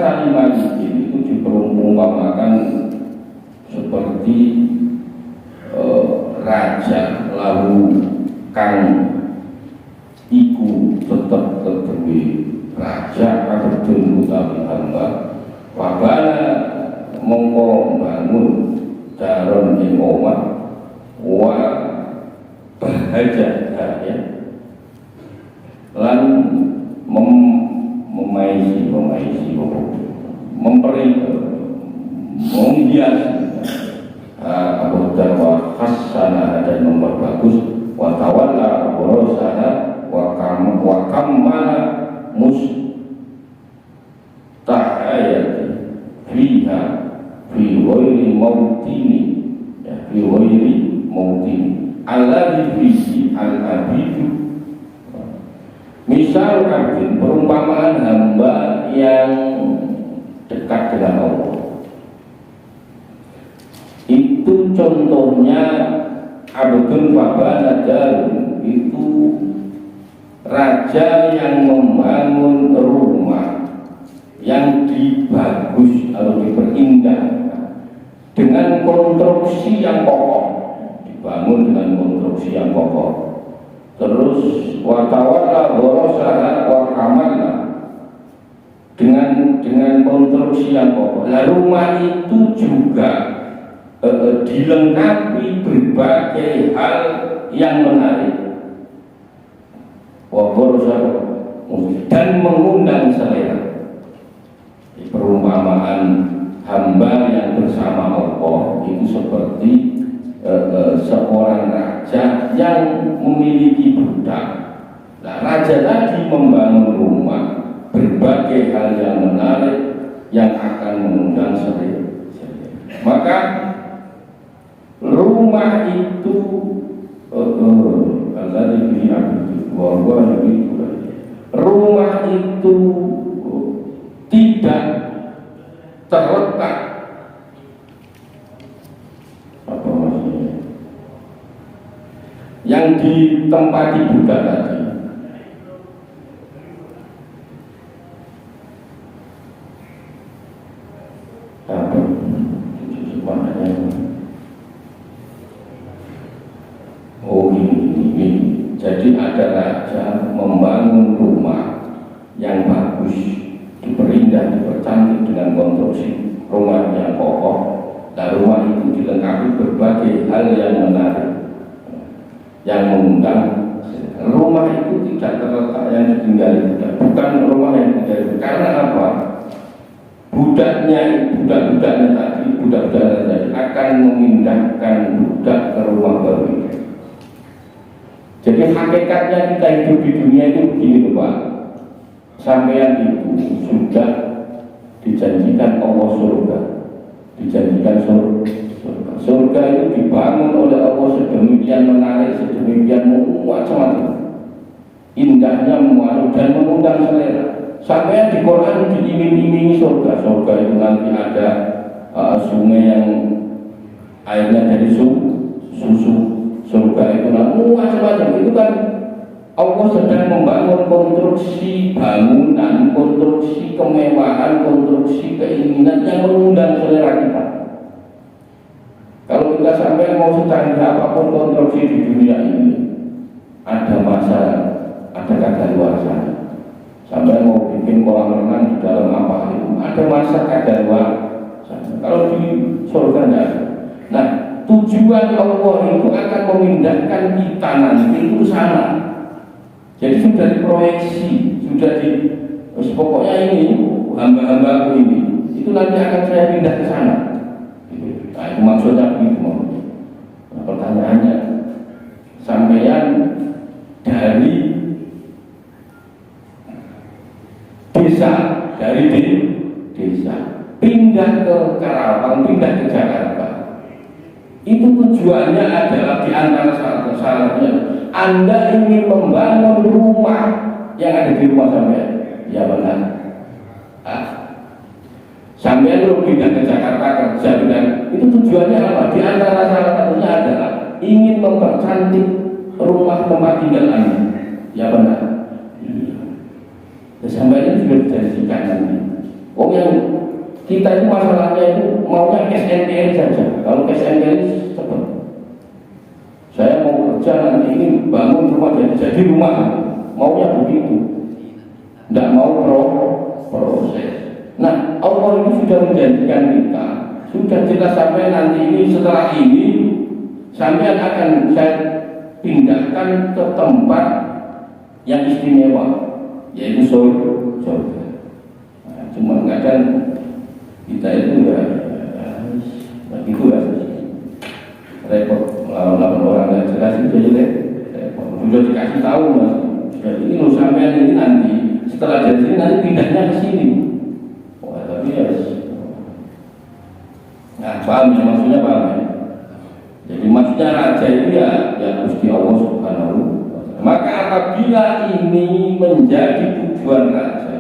Salimalikin itu diperumpamakan seperti raja lalu kang iku tetap terduwe raja kadung utawi hamba wabana mongko bangun daron ing omah wa bahaja ya lan memaisi menghias abdan wa khasana dan memperbagus wa tawalla borosana wa kammala mustahayati fiha fi ghairi mautini ya fi ghairi mautini alladhi fihi al-abidu. Misal abdin perumpamaan hamba yang dekat dengan Allah. Itu contohnya abdun fabana darun, itu raja yang membangun rumah yang dibagus atau diperindah dengan konstruksi yang kokoh, dibangun dengan konstruksi yang kokoh. Terus watawala borosana wakamala dengan konstruksi yang kokoh. Nah, rumah itu juga dilengkapi berbagai hal yang menarik. Dan mengundang selera. Perumpamaan hamba yang bersama Allah itu seperti seorang raja yang memiliki budak. Nah, raja tadi membangun rumah berbagai hal yang menarik yang akan mengundang selera. Maka rumah itu rumah itu tidak terletak apa maksudnya yang ditempati budak tadi. Jadi ada raja membangun rumah yang bagus, diperindah, dipercantik dengan konstruksi rumah yang kokoh. Dan rumah itu dilengkapi berbagai hal yang menarik, yang mengundang. Rumah itu tidak terletak yang ditinggali budak, bukan rumah yang ditinggali. Karena apa? Budak-budaknya tadi akan memindahkan budak ke rumah baru. Jadi hakikatnya kita hidup di dunia itu begini Pak, sampean itu sudah dijanjikan Allah surga, dijanjikan surga. Surga itu dibangun oleh Allah sedemikian menarik, sedemikian macam-macam, indahnya memalu dan mengundang selera. Sampean di Quran diiming-imingi surga. Surga itu nanti ada sungai yang airnya dari susu. Surga itu macam-macam. Itu kan Allah sedang membangun konstruksi bangunan, konstruksi kemewahan, konstruksi keinginan yang mengundang selera kita. Kalau kita sampai mau secanggih apapun konstruksi di dunia ini, ada masa, ada kadaluarsanya. Sampai mau bikin kolam renang di dalam apa itu, ada masa kadaluarsanya. Kalau di surga tidak ada. Nah, tujuan Allah itu akan memindahkan kita nanti ke sana. Jadi sudah diproyeksi, sudah pokoknya ini hamba-hambaku ini itu nanti akan saya pindah ke sana. Nah, itu maksudnya begitu. Nah, pertanyaannya, sampeyan dari desa pindah ke Karawang, pindah ke Jakarta. Itu tujuannya adalah di antara syaratnya Anda ingin membangun rumah yang ada di rumah sampean. Ya benar. Sampean lu pindah ke Jakarta kerja dan itu tujuannya apa? Di antara salah satunya adalah ingin mempercantik rumah tempat tinggal Anda. Ya benar. Sampean itu sudah dijanjikan nanti. Oh yang kita itu masalahnya itu maunya cash and carry saja. Kalau cash and carry cepat. Saya mau kerja nanti ini bangun rumah jadi rumah, maunya begitu. Tidak mau proses. Nah, Allah itu sudah menjanjikan kita, sudah jelas sampai nanti ini setelah ini sampai akan saya pindahkan ke tempat yang istimewa, yaitu surga. Nah, cuma kadang kita itu ya begitu ya, repot melawan orang yang jelas itu jadi repot. Sudah dikasih tahu mas, ini loh sampean ini nanti setelah dari sini nanti pindahnya ke sini. Wah tapi ya, nah paham ya maksudnya paham ya. Jadi maksudnya raja itu ya Gusti Allah Subhanahu wa Ta'ala. Maka apabila ini menjadi tujuan raja,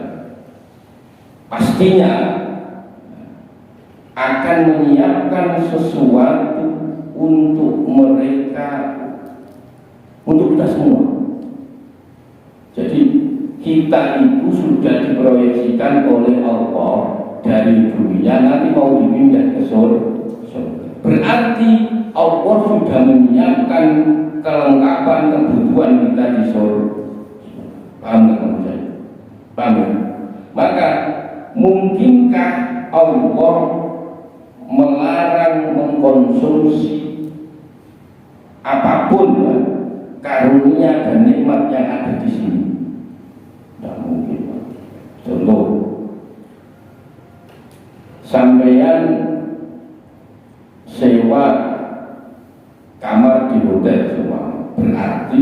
pastinya akan menyiapkan sesuatu untuk mereka, untuk kita semua. Jadi kita itu sudah diproyeksikan oleh Allah dari dunia nanti mau dipindah ke surga. Berarti Allah sudah menyiapkan kelengkapan kebutuhan kita di surga. Paham nggak maksud saya? Paham ya? Maka mungkinkah Allah melarang mengkonsumsi apapun ya, karunia dan nikmat yang ada di sini? Tidak mungkin. Contoh, sampeyan sewa kamar di hotel semua, berarti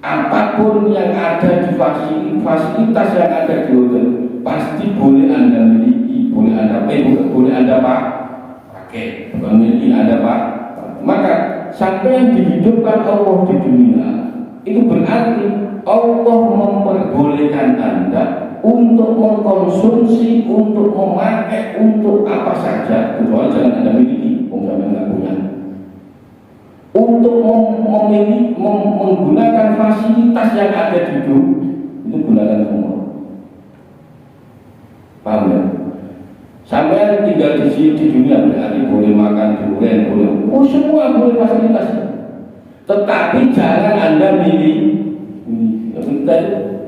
apapun yang ada di fasilitas yang ada di hotel pasti boleh Anda miliki, boleh Anda boleh Anda pakai, bukan miliki Anda pak. Maka sampai yang dihidupkan Allah di dunia itu berarti Allah memperbolehkan Anda untuk mengkonsumsi, untuk memakai, untuk apa saja, kecuali jangan Anda miliki, Anda nggak punya. Untuk memilih, menggunakan fasilitas yang ada di dunia itu gunakan semua. Paham ya? Sampai tinggal di dunia berarti boleh makan durian, boleh, semua boleh fasilitas. Tetapi jangan Anda milih.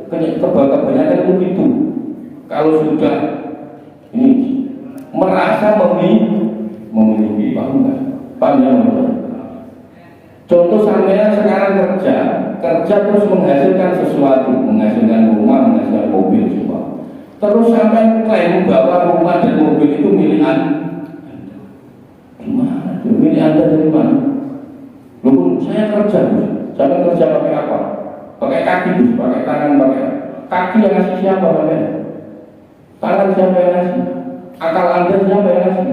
Kita kebanyakan itu gitu. Kalau sudah ini merasa memiliki, paham nggak? Paham ya? Contoh saya sekarang kerja terus menghasilkan sesuatu, menghasilkan rumah, menghasilkan mobil semua. Terus sampai klaim bahwa rumah dan mobil itu milik Anda. Gimana? Milik Anda dari mana? Loh, saya kerja, saya kerja pakai apa? Pakai kaki, pakai tangan, pakai kaki yang ngasih siapa namanya? Tangan siapa yang ngasih? Akal Anda siapa yang ngasih?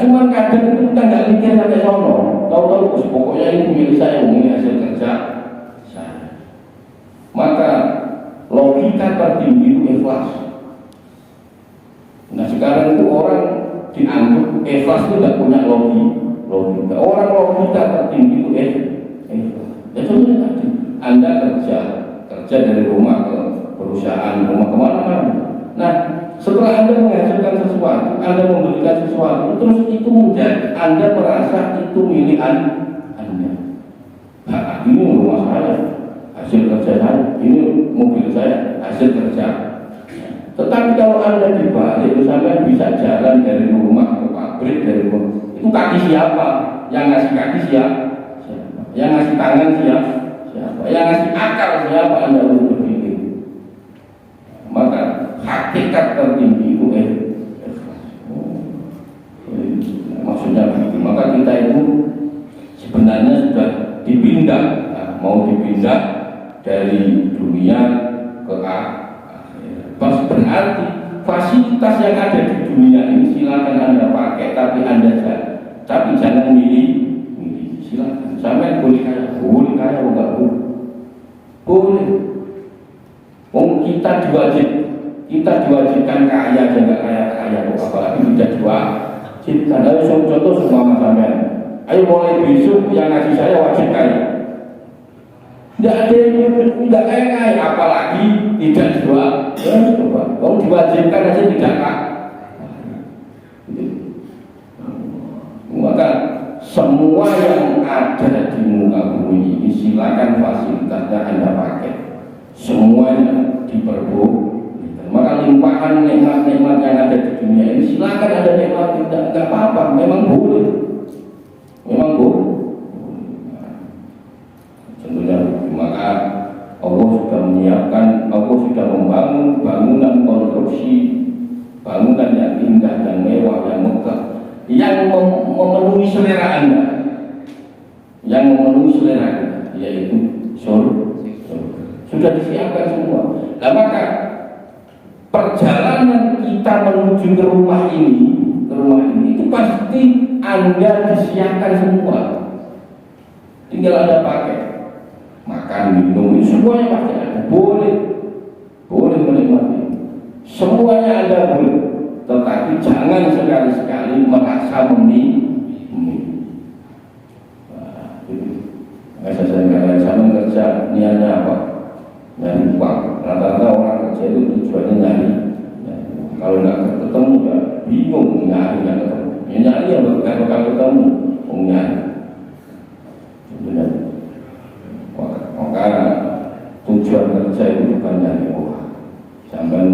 Cuman kadang itu kita nggak mikir sampai sono. Tahu-tahu pokoknya ini milik saya, ini hasil kerja saya. Maka logika tertinggi itu ikhlas. Nah sekarang itu orang dianggap ikhlas itu tidak punya logika. Orang logika tertinggi itu ikhlas. Ya contohnya tadi, Anda kerja dari rumah ke perusahaan, rumah kemana-mana. Nah setelah Anda menghasilkan sesuatu, Anda memberikan sesuatu, terus itu menjadi Anda merasa itu milik Anda. Nah, ini rumah saya, hasil kerja saya, ini mobil saya, hasil kerja. Tetapi kalau Anda dibalik, sampai bisa jalan dari rumah ke pabrik, dari rumah, itu kaki siapa? Yang ngasih kaki siapa? Yang ngasih tangan siapa? Yang ngasih akal siapa? Anda untuk berpikir. Maka hakikat tertinggi itu maksudnya begitu. Maka kita itu sebenarnya sudah dipindah, mau dipindah dari dunia ke akhirat. Berarti fasilitas yang ada di dunia ini silakan Anda pakai, tapi Anda jangan milih. Silakan. Sampai boleh kaya, enggak boleh. Kita diwajibkan kaya, jangan kaya, apalagi tidak diwajibkan. Ayo contoh semua sampean. Ayo mulai besok yang ngasih saya wajib kaya. Tidak ada yang tidak kaya, apalagi tidak jual. Ya, coba. Kalau diwajibkan aja tidak kah? Maka semua yang ada di muka bumi ini silakan fasilitasnya Anda pakai. Semuanya diperbolehkan. Maka limpahan nikmat-nikmat yang ada di dunia ini silakan Anda nikmati, tidak apa-apa, memang boleh. Memang boleh. Tentunya maka Allah sudah menyiapkan, Allah sudah membangun bangunan konstruksi, bangunan yang indah dan mewah yang megah, yang memenuhi selera Anda, yang memenuhi selera Anda, yaitu surga. Sudah disiapkan semua. Nah, maka perjalanan kita menuju ke rumah ini itu pasti Anda disiapkan semua. Tinggal Anda pakai, makan, minum, semuanya pasti ada. Boleh menikmati. Semuanya Anda boleh. Tetapi jangan sekali-sekali merasa saya kerja niatnya apa? Nyari uang. Rata-rata orang kerja itu tujuannya nyari. Kalau nggak ketemu ya bingung nyari nggak ketemu. Ya nyari yang nggak bakal ketemu, nyari. Maka tujuan kerja itu bukan nyari uang. Sampai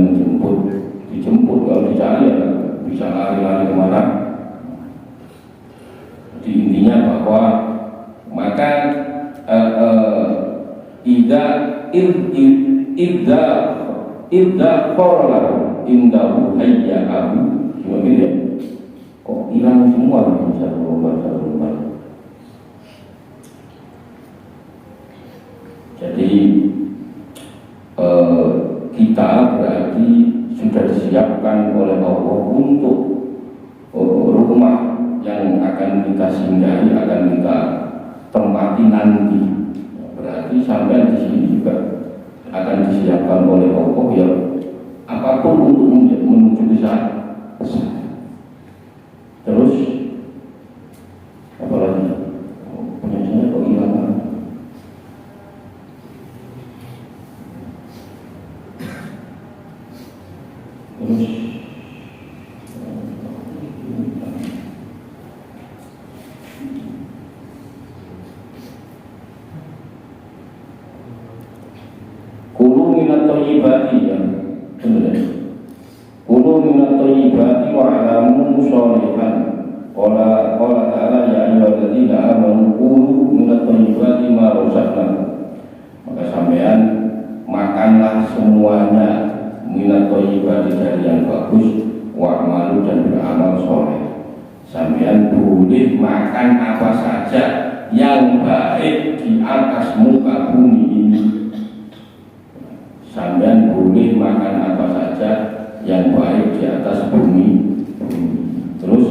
dijemput kalau dicari ya bisa lari-lari kemana. Jadi intinya bahwa maka idza qala indahu hayya'ahu ya. Kok hilang semua bisa rumah. Jadi kita berarti sudah disiapkan oleh Allah untuk rumah yang akan kita singgahi, akan kita tempati nanti. Berarti sampai di sini juga akan disiapkan oleh Allah ya apapun untuk menuju ke sana. Terus apa lagi? Penyanyinya kok hilang? Terus kulu minat thayyibati ya benar. Kulu minat thayyibati wa alamu sholihan. Qala ta'ala ya ayyuhalladzina amanu kulu minat thayyibati ma razaqnakum. Maka sampean makanlah semuanya minat thayyibati dari yang bagus, wa'malu dan beramal soleh. Sampean boleh makan apa saja yang baik di atas muka bumi ini. Sampean boleh makan apa saja yang baik di atas bumi. Terus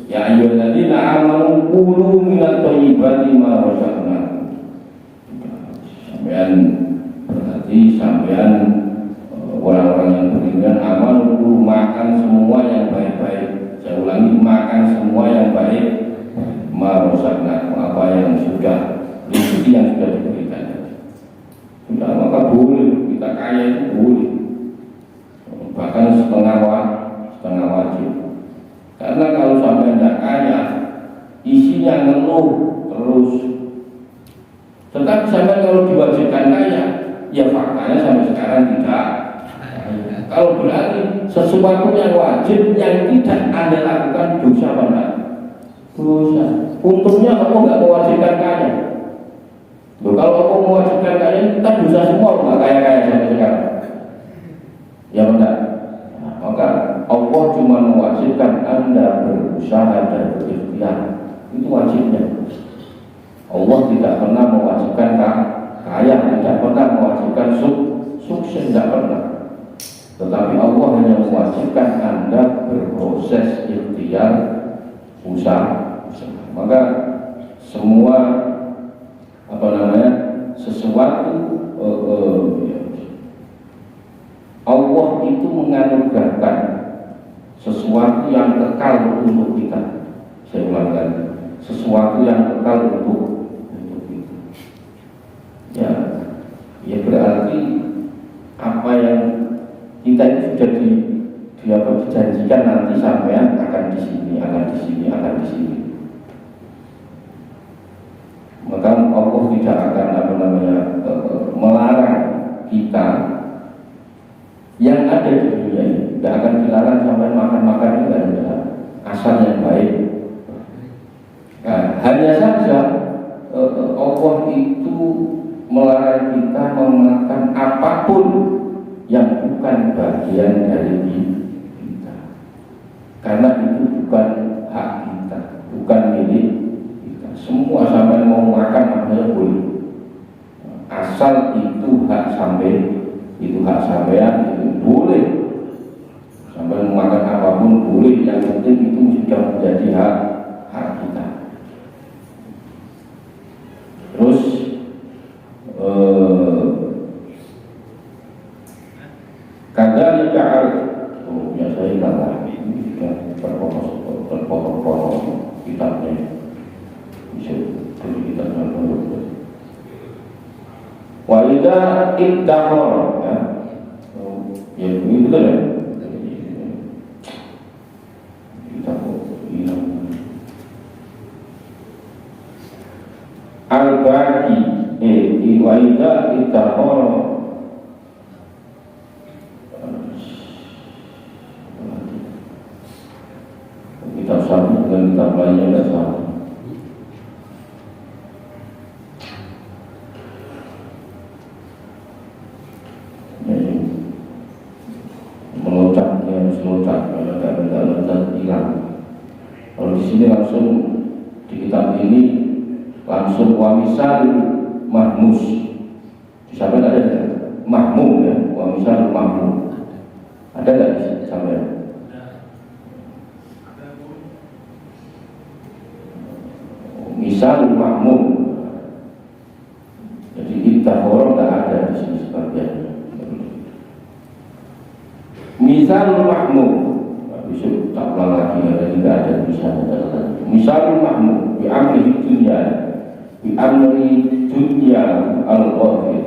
ya ayyuhalladzina amanu kulu minat thayyibati ma razaqnakum. Sampean berarti sampean orang-orang yang beriman aman untuk makan semua yang baik-baik. Saya ulangi, makan semua yang baik. Marosakna, apa yang sudah rezeki yang sudah diberikan. Sudah maka boleh kita kaya itu boleh. Bahkan setengah wajib. Karena kalau sampai tidak kaya, isinya ngeluh terus. Tetapi sampai kalau diwajibkan kaya, ya faktanya sampai sekarang tidak. Kalau berarti sesuatu yang wajib yang tidak Anda lakukan dosa apa? Dosa. Untungnya kamu nggak mewajibkan kaya. Loh, kalau kamu mewajibkan kaya, kita dosa semua nggak kaya-kaya sampai sekarang. Ya benar. Nah, maka Allah cuma mewajibkan Anda berusaha dan berikhtiar. Itu wajibnya. Allah tidak pernah mewajibkan kaya, tidak pernah mewajibkan sukses, tidak pernah. Tetapi Allah hanya mewajibkan Anda berproses ikhtiar usaha. Maka semua sesuatu Allah itu menganugerahkan sesuatu yang kekal untuk kita. Saya ulang lagi, sesuatu yang kekal untuk kita. Ya, dia dijanjikan nanti sampean akan di sini, akan di sini, akan di sini. Maka Allah tidak akan melarang kita yang ada di dunia ini. Tidak akan dilarang sampai makan-makan itu adalah asal yang baik. Nah, hanya saja Allah itu melarang kita memakan apapun yang bukan bagian dari kita, karena itu bukan hak kita, bukan milik kita. Semua sampai mau makan makanya boleh, asal itu hak sampai, itu hak sampean, itu boleh. Sampai mau makan apapun boleh, yang penting itu sudah menjadi hak kita. Terus kadzalika ya saya kata ini terpotong kitabnya bisa dari kitabnya wa idza ittaqara ya itu kan ya kita hilang al-baqi wa idza ittaqara kitab satu dengan kitab lainnya tidak sama. Meloncat hilang. Kalau di sini langsung di kitab ini langsung wamisal mahmus. Di sana ada mahmum ya, wamisal mahmum. Ada nggak di sana? Misal makmum, jadi ittaqara tidak ada di sini sebagian. Misal makmum, bisa tak ulang lagi, tidak ada misalnya. Misal makmum, bi amri dunia al-ghafir.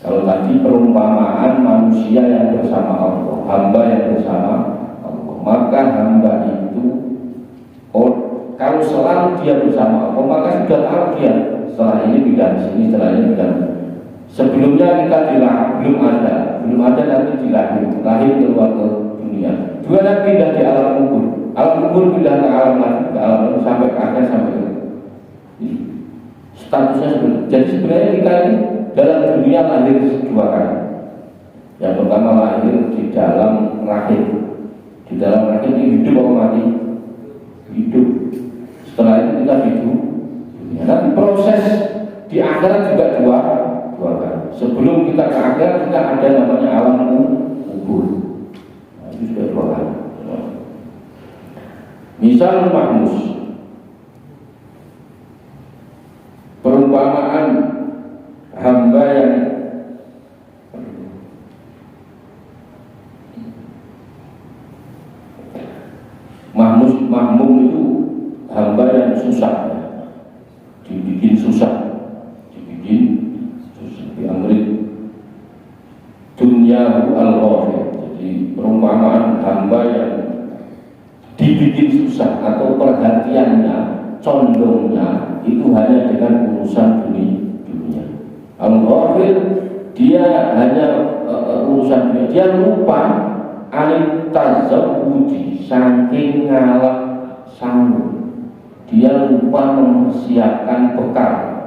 Kalau tadi perumpamaan manusia yang bersama Allah, hamba yang bersama Allah, maka hamba itu kalau selalu dia bersama Allah, maka sudah tahu dia setelah ini pindah sini, setelah ini pindah. Sebelumnya kita belum ada nanti lahir keluar ke dunia. Dua nanti pindah di alam kubur pindah ke alam sampai ke akhir sampai ke statusnya sebenarnya. Jadi sebenarnya kita ini dalam dunia lahir dua kali. Yang pertama lahir di dalam rahim. Di dalam rahim ini hidup atau mati? Hidup. Setelah itu kita hidup. Nanti proses di akhirat juga dua kali. Sebelum kita ke akhirat kita ada namanya alam kubur. Nah, itu sudah dua kali. Misal mahmus, perumpamaan hamba yang mahmum itu hamba yang susah, dibikin susah, diambil dunia al-ghafir. Jadi perumpamaan hamba yang dibikin susah atau perhatiannya, condongnya itu hanya dengan urusan dunia. Al-ghafir dia hanya urusan dunia, dia lupa anit tazawwudi, saking ngalah sanggup. Dia lupa mempersiapkan bekal,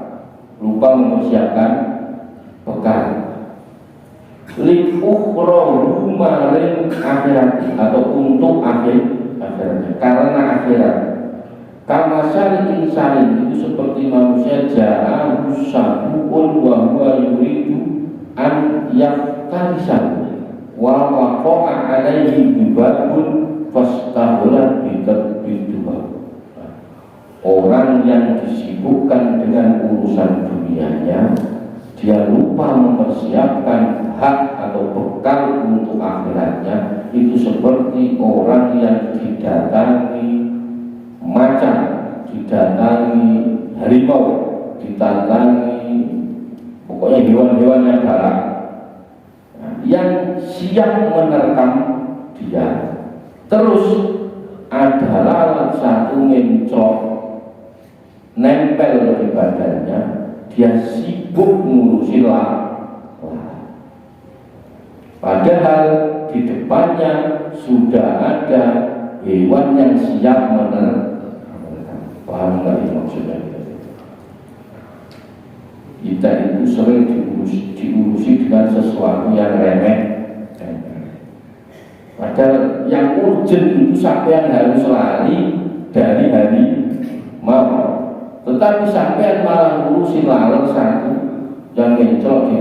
liukhrohu maring akhirat, atau untuk akhiratnya, karena akhirat. Kamasal insan itu seperti manusia ja'a sabuun wa huwa yuridu an yaftarisal wa waqa'a alaihi bibabun fastahulat bidubah. Orang yang disibukkan dengan urusan dunianya, dia lupa mempersiapkan hak atau bekal untuk akhiratnya. Itu seperti orang yang didatangi macan, didatangi harimau, didatangi pokoknya hewan-hewan yang galak, yang siap menerkam dia. Terus ada lalat satu mencok nempel di badannya, dia sibuk ngurusi lalat. Padahal di depannya sudah ada hewan yang siap menerkam. Paham nggak ini maksudnya? Kita itu sering diurusi dengan sesuatu yang remeh. Padahal yang urgent itu sampai harus lari dari hari mau. Tetapi sampai malah ngurusin lalat satu yang mencok di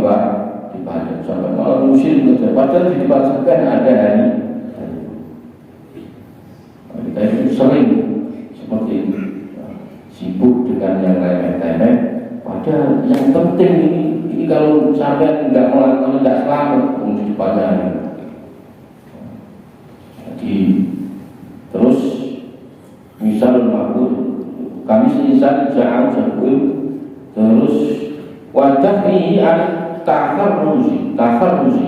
badan, sampai malah ngurusin itu. Padahal di depan sampai ada hari. Kita itu sering seperti ini, sibuk dengan yang remeh-remeh. Padahal yang penting ini kalau sampai nggak melakukan, nggak selamat untuk depannya hari. Terus misal makhluk kami senisal jauh jauh terus wajah ini ada tafarruzi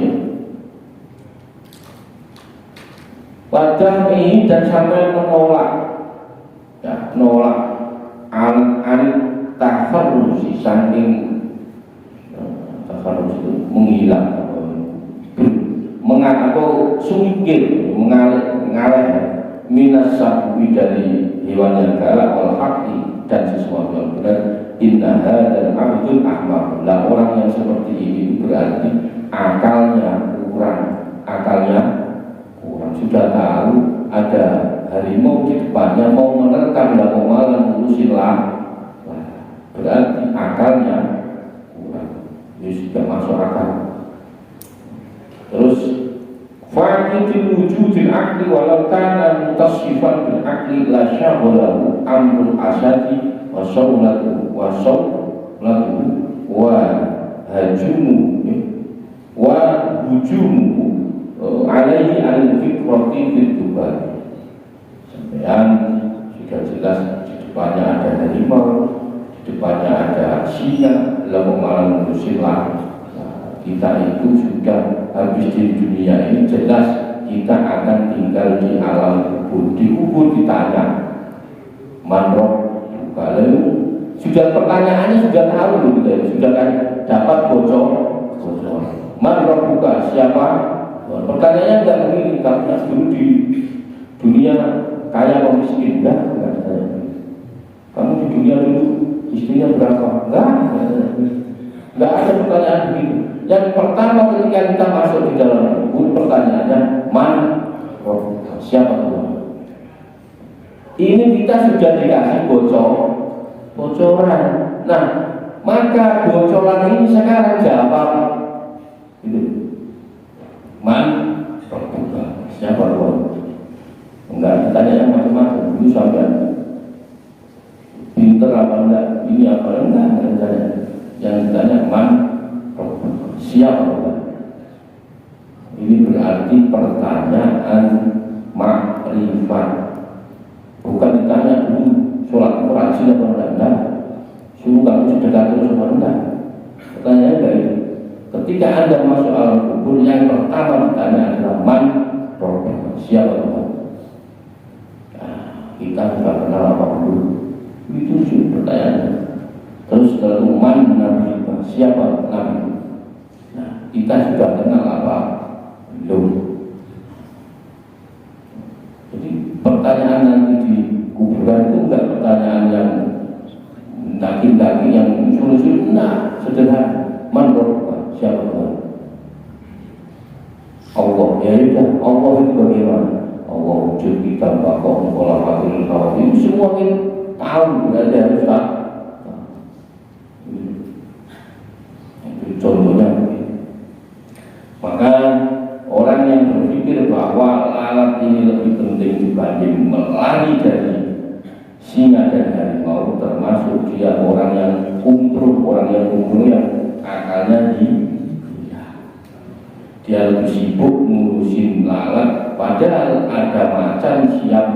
ya. Wajah ini dan sampai menolak ya, menolak an tafarruzi saking tafarruzi itu menghilang atau sungkir mengalah minas sabuwi dari hewan yang galak wal haqi dan sesuatu yang benar. Inna hadzal abdul ahmar, lah orang yang seperti ini berarti akalnya kurang, sudah tahu ada harimau di depannya mau menerkam, lah mau malah ngurusin lah, berarti akalnya kurang, ini sudah masuk akal. Terus fa'itul wujudil akli walau kana mutasifan bil akli la syaghalahu amrul asadi wa sawlatu wa hajumu wa hujumu alaihi al-fikrati fil dubal. Sampean sudah jelas di depannya ada harimau, di depannya ada singa, lalu malah ngurusin lah. Kita itu sudah habis di dunia ini, jelas kita akan tinggal di alam kubur. Di kubur ditanya manroh, kalau sudah pertanyaannya sudah tahu gitu, sudah kan dapat bocor. Manroh buka siapa? Pertanyaannya enggak begini, karena dulu di dunia kaya atau miskin, enggak kamu di dunia dulu istrinya berapa? Enggak ada pertanyaan begitu. Yang pertama ketika kita masuk di dalam kubur, pertanyaannya siapa Tuhan? Ini kita sudah dikasih bocoran. Nah, maka bocoran ini sekarang jawab itu siapa Tuhan? Enggak ditanya yang macam-macam. Itu sampai pinter apa enggak, ini apa enggak ditanya. Yang ditanya siapa Tuhan? Ini berarti pertanyaan makrifat. Bukan ditanya dulu sholat rajin apa enggak, suruh kamu sedekah terus apa enggak. Pertanyaannya enggak itu. Ketika Anda masuk alam kubur, yang pertama ditanya adalah siapa Tuhan? Nah, kita sudah kenal apa dulu? Itu sih pertanyaannya. Terus lalu Nabi, siapa Nabi? Nah, kita sudah kenal apa? Belum. Jadi pertanyaan nanti di kuburan itu enggak pertanyaan yang daging-daging yang sulit-sulit. Nah, sederhana. Siapa Tuhan? Allah. Ya sudah, Allah itu bagaimana? Allah wujud, kita bakal pola fakir itu semua ini tahu, berarti harus tahu. Contohnya, maka orang yang berpikir bahwa lalat ini lebih penting dibanding melari dari singa dan harimau, termasuk dia orang yang kumpruk, yang akalnya dia lebih sibuk ngurusin lalat, padahal ada macan siap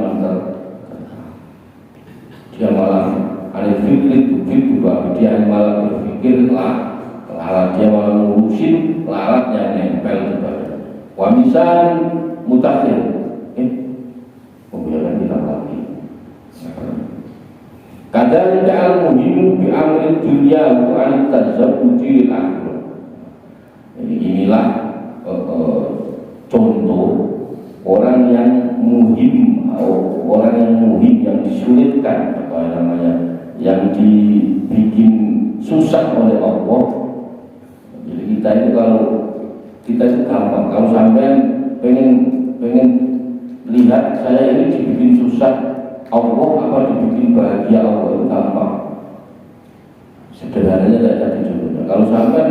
dia malah ada pikir juga, dia malah berpikir lalat, dia malah ngurusin lalat yang nempel di badan. wamisan mutakhir. Pembiaran kita lagi. Kadzalika al-muhimu bi amri dunya wa al-tazawwuji al-akhirah. Jadi inilah contoh orang yang muhim, orang yang muhim, yang disulitkan, apa namanya, yang dibikin susah oleh Allah. Jadi kita itu gampang. Kalau sampai pengen lihat saya ini dibikin susah Allah apa dibikin bahagia Allah, itu gampang. Sederhananya tidak ada contohnya. Kalau sampai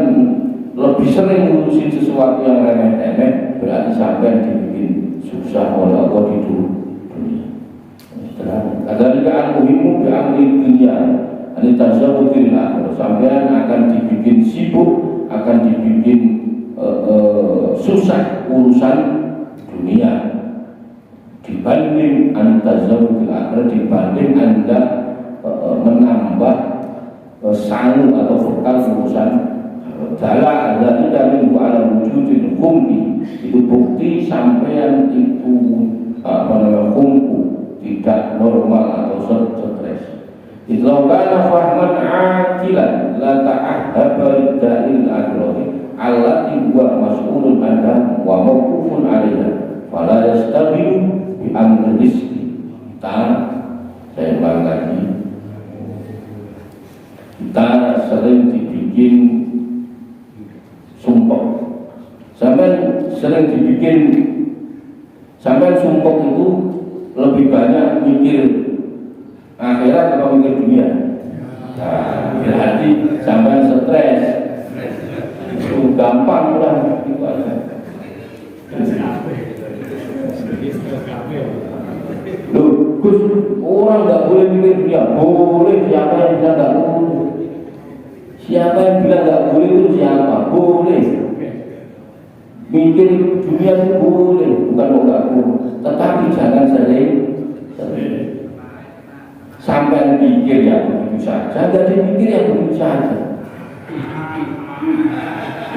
lebih sering ngurusin sesuatu yang remeh-temeh, berarti sampai dibikin susah oleh Allah di dunia. Kadzalika al-muhimu bi amri dunya an tazawwudil akhirah. Sampean akan dibikin sibuk, akan dibikin susah urusan dunia dibanding antazawwudil akhirah, dibanding Anda menambah sangu atau bekal urusan dalam ada dari ala wujudil khumki. Itu bukti sampean itu khumku, tidak normal atau stres. Idza kana fahman aqilan la ta'ahhaba lida'il akhirati allati huwa mas'ulun anha wa mawqufun 'alaiha fala yastabilu bi amri rizqi. Saya ulang lagi, kita sering dibikin sumpah, sampai sering dibikin, sampai sumpah itu lebih banyak mikir akhirat atau mikir dunia. Nah, berarti sampai stres itu gampang lah, itu aja. Loh, Gus, orang nggak boleh mikir dunia. Boleh, siapa yang bilang nggak boleh? Siapa yang bilang nggak boleh itu siapa? Boleh. Mikir dunia itu boleh, bukan nggak boleh. Tetapi jangan sering sampai pikir yang begitu saja, nggak dipikir yang begitu saja.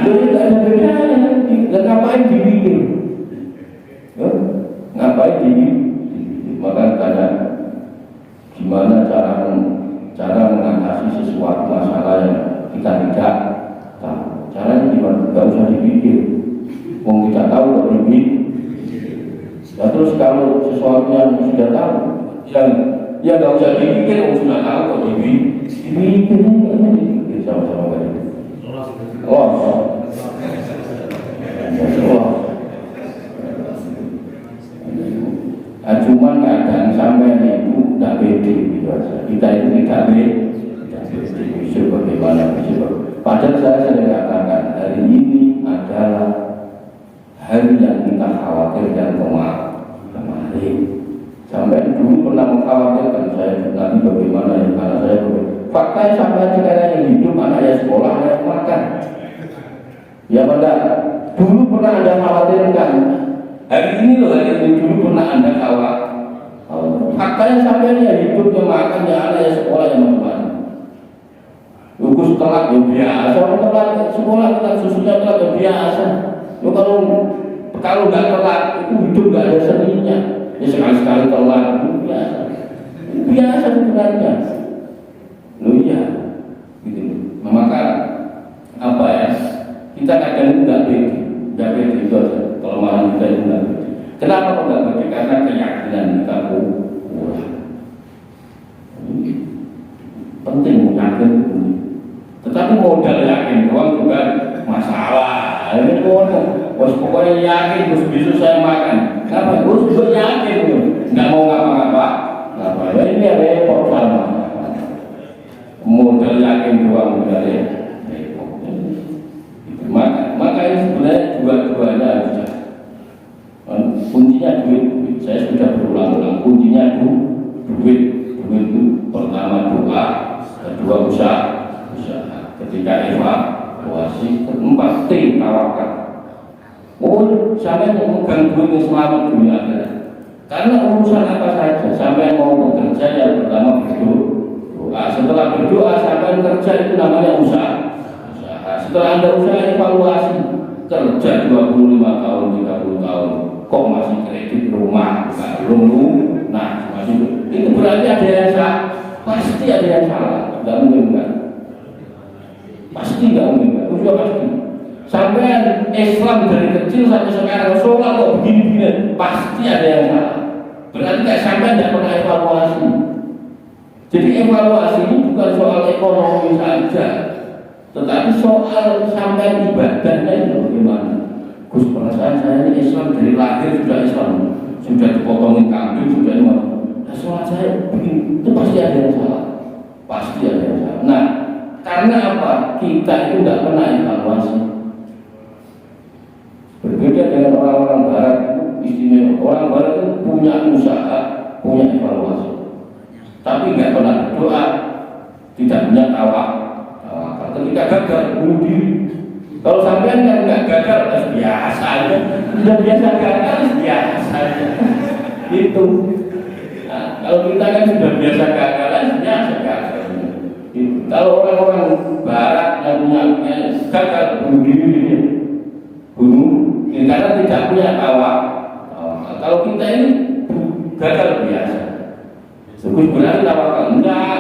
Lalu nggak ada bedanya. Ngapain dipikir? Ngapain dipikir? Maka kadang gimana cara mengatasi sesuatu masalah yang kita tidak tahu. Caranya gimana? Nggak usah dipikir. Wong tidak tahu kok dipikir. Nah, terus kalau sesuatu yang sudah tahu, yang nggak usah dipikir, wong sudah tahu kok dipikir. Dipikir sama-sama kan. Cuman kadang sampai itu tidak pede gitu aja. Kita itu tidak pede. Bisa bagaimana bisa. Padahal saya sering katakan hari ini adalah hari yang kita khawatirkan kemarin. Sampai dulu pernah mengkhawatirkan saya nanti bagaimana ya anak saya. Faktanya sampai sekarang yang hidup anaknya sekolah, anaknya makan. Ya pada dulu pernah Anda khawatirkan. Hari ini loh, hari ini dulu pernah Anda khawatir. Faktanya sampai yang hidupnya makan, ya anak ya sekolah yang macam-macam. Lugus telat ya biasa, telat sekolah telat susunya telat ya biasa. Yo kalau nggak telat itu hidup nggak ada seninya. Ya sekali-sekali telat itu biasa. Biasa sebenarnya. Loh iya, gitu. Maka apa ya? Kita kadang nggak pede itu aja. Kelemahan kita itu nggak pede. Kenapa kok nggak pede? Karena keyakinan kita kurang. Penting yakin. Tetapi modal yakin doang juga masalah. Ini pokoknya yakin terus besok saya makan. Kenapa? Gue juga yakin nggak mau ngapa-ngapa. Ya ini repot sama. Modal yakin doang udah repot. Maka ini sebenarnya dua-duanya harus. Kuncinya duit. Saya sudah berulang-ulang. Kuncinya duit itu pertama doa, kedua usaha. Ketika evaluasi, keempat tawakal. Sampai memegang duit yang selamat dunia akhirat. Karena urusan apa saja, sampai mau bekerja yang pertama berdoa. Setelah berdoa sampai kerja itu namanya usaha. Setelah Anda usaha evaluasi, kerja 25 tahun, 30 tahun, kok masih kredit rumah, belum lunas, masih itu berarti ada yang salah, pasti ada yang salah, nggak mungkin kan? Pasti nggak mungkin kan? Udah pasti. Sampai Islam dari kecil sampai sekarang sholat kok begini-begini, pasti ada yang salah. Berarti nggak sampai tidak pernah evaluasi. Jadi evaluasi ini bukan soal ekonomi saja, tetapi soal sampai ibadahnya itu bagaimana. Gus, perasaan saya ini Islam dari lahir sudah Islam, sudah dipotongin kambing, sudah ini. Sholat saya begini, itu pasti ada yang salah, pasti ada yang salah. Nah, karena apa? Kita itu tidak pernah evaluasi. Berbeda dengan orang-orang Barat itu istimewa. Orang Barat itu punya usaha, punya evaluasi, tapi nggak pernah berdoa, tidak punya tawakal. Ketika gagal, bunuh diri. Kalau sampean kan nggak gagal, biasa aja. Sudah biasa gagal, biasa aja. Itu. Nah, kalau kita kan sudah biasa gagal, biasa gagal. Itu. Kalau orang-orang Barat yang punya gagal, bunuh diri, bunuh. Karena tidak punya tawakal. Kalau kita ini gagal biasa. Sebut berarti tawakal enggak.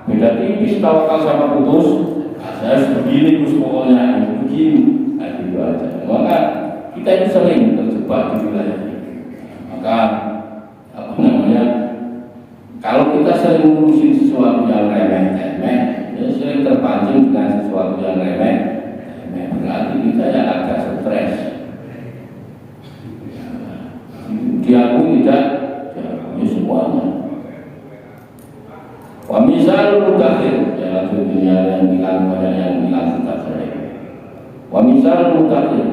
Beda tipis tawakal sama putus. Saya begini terus pokoknya begini. Nah, gitu aja. Maka kita itu sering terjebak di wilayah ini. Maka apa namanya? Kalau kita sering ngurusin sesuatu yang remeh-temeh, ya sering terpancing dengan sesuatu yang remeh-temeh, berarti kita ya agak stres. Diakui tidak, diakui semuanya. Wa misal mutakhir, ya dunia yang bilang banyak yang bilang kita sering. Wa misal mutakhir,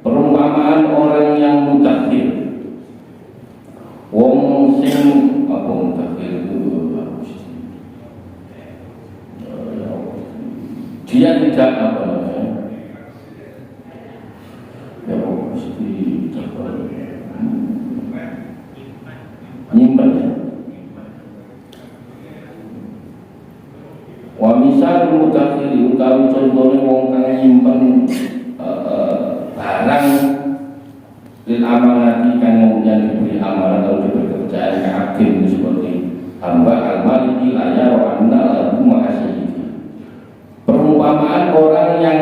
perumpamaan orang yang mutakhir. Wong sing apa mutakhir itu dia tidak apa namanya, ya mesti nyimpen ya. Wa misal mutakhiri utawi contohnya wong kang nyimpen barang lil amanati kang yang diberi amanah atau diberi kepercayaan ke hakim seperti hamba al-maliki layar wa anna lahu ma'asyidi. Perumpamaan orang yang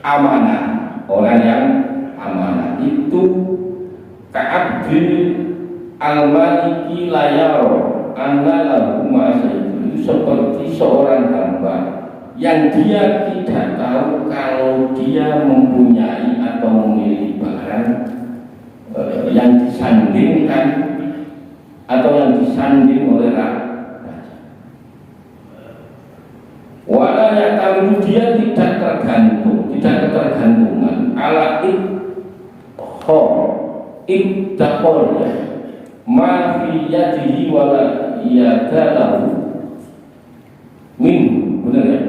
amanah, orang yang amanah itu ka'abdi al-maliki layar anna lahu ma'asyidi, seperti seorang hamba yang dia tidak tahu kalau dia mempunyai atau memiliki barang yang disandingkan atau yang disanding oleh raja. Walau yang tahu dia tidak tergantung, tidak ketergantungan ala ikhor ma fi yadihi wala yadalahu min, benar ya?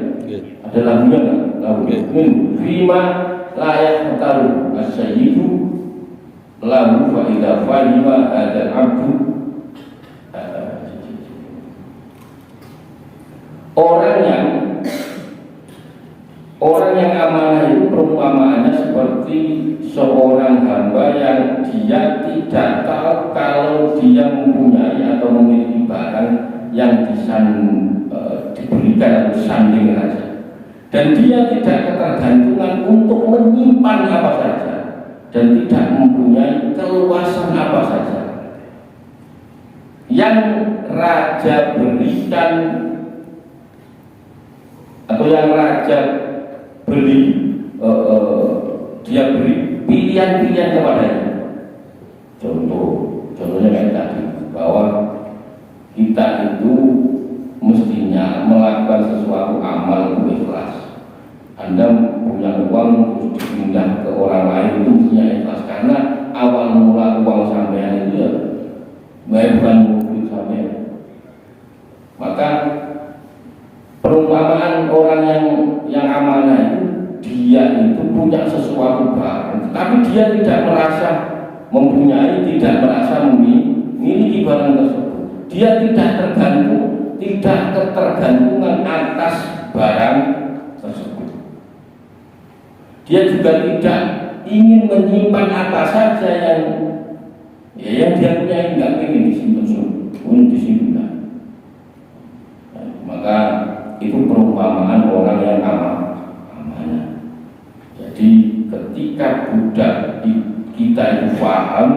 Ada lagunya nggak? Lagu min fima layak taruh asyidu lagu faida fahima ada abdu. Orang yang amanah itu perumpamaannya seperti seorang hamba yang dia tidak tahu kalau dia mempunyai atau memiliki barang yang diberikan atau disanding raja, dan dia tidak ketergantungan untuk menyimpan apa saja dan tidak mempunyai keluasan apa saja yang raja berikan atau yang raja beri, dia beri pilihan-pilihan kepadanya. Contohnya kayak tadi, bahwa kita itu mestinya melakukan sesuatu amal itu ikhlas. Anda punya uang terus dipindah ke orang lain itu mestinya ikhlas, karena awal mula uang sampean itu ya bukan duit sampean. Maka perumpamaan orang yang amanah itu, dia itu punya sesuatu barang, tetapi dia tidak merasa mempunyai, tidak merasa memiliki barang tersebut. Dia tidak tergantung, tidak ketergantungan atas barang tersebut. Dia juga tidak ingin menyimpan apa saja yang dia punya, nggak ingin disimpan. Maka itu perumpamaan orang yang amanah. Jadi ketika budak kita itu paham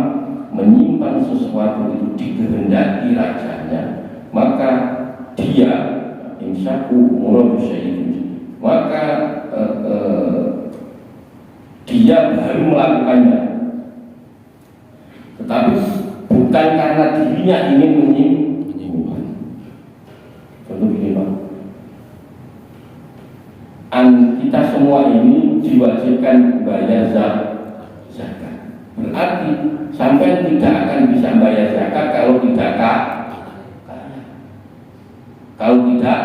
menyimpan sesuatu itu dikehendaki rajanya, maka dia insyaku murad syai'in, maka dia baru melakukannya, tetapi bukan karena dirinya ingin menyimpan. Contoh begini Pak, kita semua ini diwajibkan bayar zakat. Berarti sampai tidak akan bisa bayar zakat kalau tidak kaya. Kalau tidak,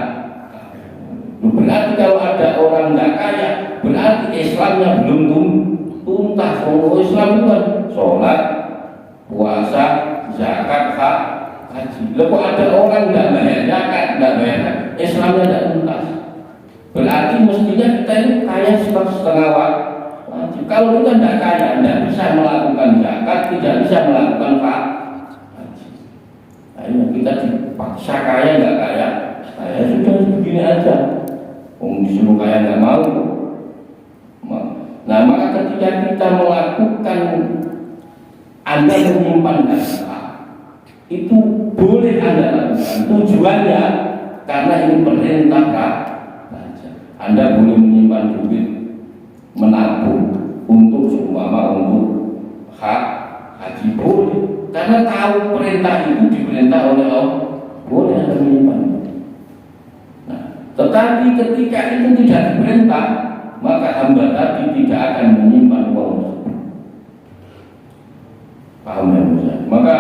berarti kalau ada orang tidak kaya, berarti Islamnya belum tuntas. Kalau Islam itu kan sholat, puasa, zakat, haji. Lalu ada orang tidak bayar zakat, tidak bayar, Islamnya tidak tuntas. Berarti mestinya kita ini kaya setengah wajib. Kalau kita tidak kaya, tidak bisa melakukan zakat, tidak bisa melakukan haji. Akhirnya kita dipaksa kaya, nggak kaya, saya sudah begini aja. Disuruh kaya nggak mau. Nah, maka ketika kita melakukan Anda menyimpan data, itu boleh Anda lakukan. Tujuannya karena ini perintah raja. Anda boleh menyimpan duit, menabung untuk seumpama untuk haji, boleh. Karena tahu perintah itu diperintah oleh Allah, boleh Anda menyimpan. Nah, tetapi ketika itu tidak diperintah, maka hamba tadi tidak akan menyimpan uang. Paham ya Ustaz? Maka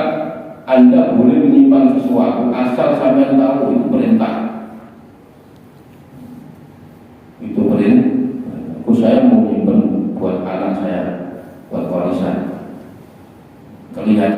Anda boleh menyimpan sesuatu asal sampai tahu itu perintah. Itu perintah. Saya mau